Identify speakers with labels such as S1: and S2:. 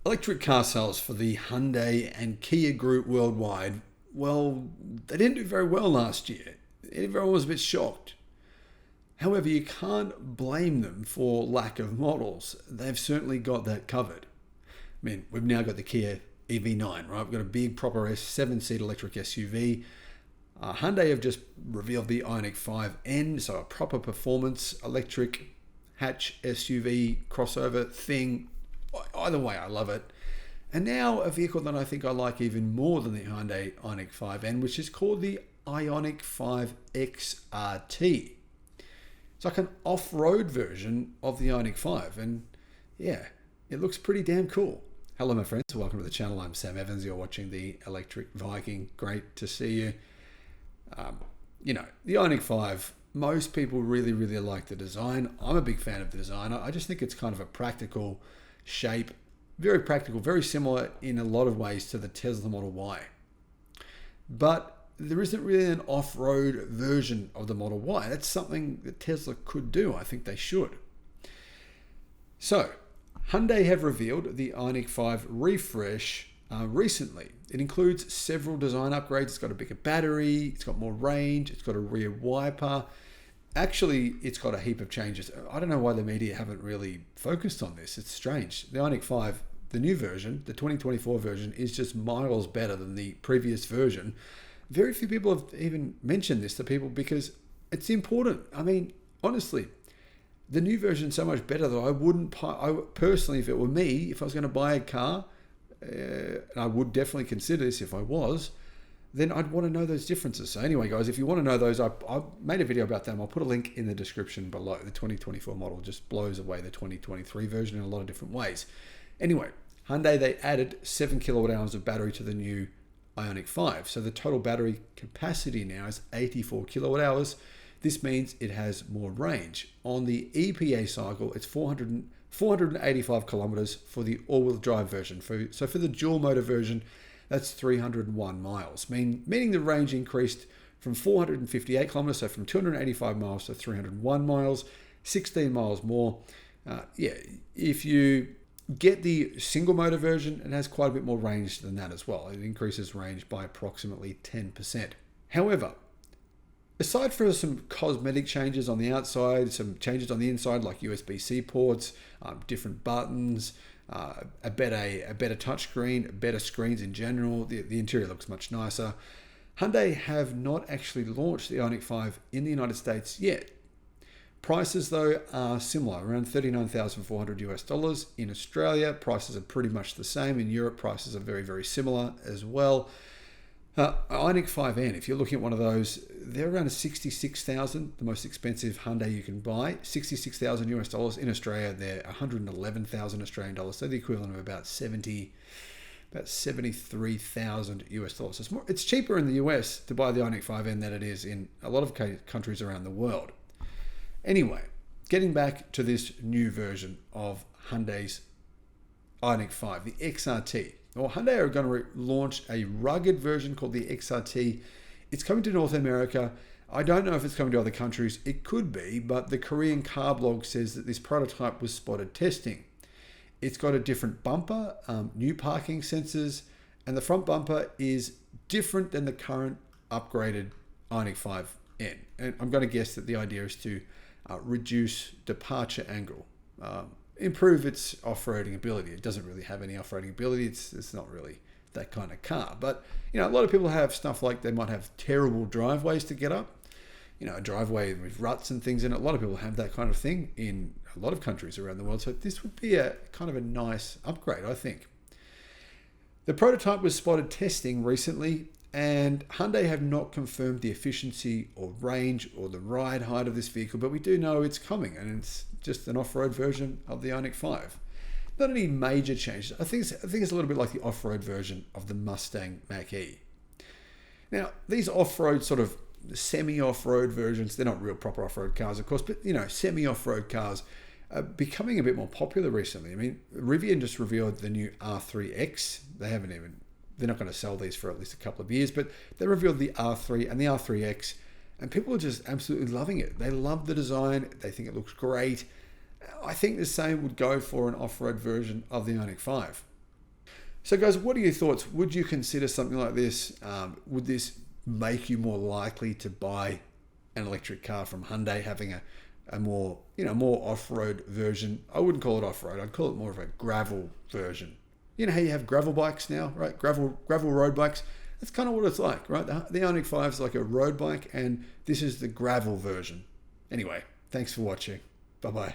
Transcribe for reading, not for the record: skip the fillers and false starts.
S1: Electric car sales for the Hyundai and Kia group worldwide, well, they didn't do very well last year. Everyone was a bit shocked. However, you can't blame them for lack of models. They've certainly got that covered. I mean, we've now got the Kia EV9, right? We've got a big proper 7-seat electric SUV. Hyundai have just revealed the Ioniq 5N, so a proper performance electric hatch SUV crossover thing. Either way, I love it. And now a vehicle that I think I like even more than the Hyundai Ioniq 5N, which is called the Ioniq 5 XRT. It's like an off-road version of the Ioniq 5, and yeah, it looks pretty damn cool. Hello my friends, welcome to the channel. I'm Sam Evans. You're watching the Electric Viking. Great to see you. The Ioniq 5, most people really like the design. I'm a big fan of the design. I just think it's kind of a practical shape, very practical, very similar in a lot of ways to the Tesla Model Y. But there isn't really an off-road version of the Model Y. That's something that Tesla could do. I think they should. So, Hyundai have revealed the Ioniq 5 refresh recently. It includes several design upgrades. It's got a bigger battery, it's got more range, it's got a rear wiper. Actually, it's got a heap of changes. I don't know why the media haven't really focused on this. It's strange. The Ioniq 5, the new version, the 2024 version, is just miles better than the previous version. Very few people have even mentioned this to people because it's important. I mean, honestly, the new version is so much better that I personally, if it were me, if I was going to buy a car, and I would definitely consider this if I was, then I'd want to know those differences. So anyway, guys, if you want to know those, I made a video about them. I'll put a link in the description below. The 2024 model just blows away the 2023 version in a lot of different ways. Anyway, Hyundai, they added 7 kilowatt hours of battery to the new Ioniq 5. So the total battery capacity now is 84 kilowatt hours. This means it has more range. On the EPA cycle, it's 485 kilometers for the all-wheel drive version. So for the dual motor version, that's 301 miles, meaning the range increased from 458 kilometers, so from 285 miles to 301 miles, 16 miles more. If you get the single motor version, it has quite a bit more range than that as well. It increases range by approximately 10%. However, aside from some cosmetic changes on the outside, some changes on the inside like USB-C ports, different buttons, a better touchscreen, better screens in general, the interior looks much nicer. Hyundai have not actually launched the Ioniq 5 in the United States yet. Prices though are similar, around $39,400 US. In Australia, prices are pretty much the same. In Europe, prices are very similar as well. Ioniq 5N, if you're looking at one of those, they're around $66,000, the most expensive Hyundai you can buy. $66,000 US. In Australia, they're 111,000 Australian dollars, so the equivalent of about $73,000 US. It's cheaper in the US to buy the Ioniq 5N than it is in a lot of countries around the world. Anyway, getting back to this new version of Hyundai's Ioniq 5, the XRT. Well, Hyundai are going to launch a rugged version called the XRT. It's coming to North America. I don't know if it's coming to other countries. It could be, but the Korean car blog says that this prototype was spotted testing. It's got a different bumper, new parking sensors, and the front bumper is different than the current upgraded Ioniq 5N. And I'm going to guess that the idea is to reduce departure angle, improve its off-roading ability. It doesn't really have any off-roading ability. It's not really that kind of car. But, a lot of people have stuff like they might have terrible driveways to get up. A driveway with ruts and things in it. A lot of people have that kind of thing in a lot of countries around the world. So this would be a kind of a nice upgrade, I think. The prototype was spotted testing recently, and Hyundai have not confirmed the efficiency or range or the ride height of this vehicle, but we do know it's coming, and it's just an off-road version of the Ioniq 5. Not any major changes. I think it's a little bit like the off-road version of the Mustang Mach-E. Now, these off-road sort of semi-off-road versions, they're not real proper off-road cars, of course, but semi-off-road cars are becoming a bit more popular recently. I mean, Rivian just revealed the new R3X. They're not going to sell these for at least a couple of years, but they revealed the R3 and the R3X, and people are just absolutely loving it. They love the design. They think it looks great. I think the same would go for an off-road version of the Ioniq 5. So guys, what are your thoughts? Would you consider something like this? Would this make you more likely to buy an electric car from Hyundai, having a more, more off-road version? I wouldn't call it off-road. I'd call it more of a gravel version. You know how you have gravel bikes now, right? Gravel road bikes. That's kind of what it's like, right? The Ioniq 5 is like a road bike, and this is the gravel version. Anyway, thanks for watching. Bye-bye.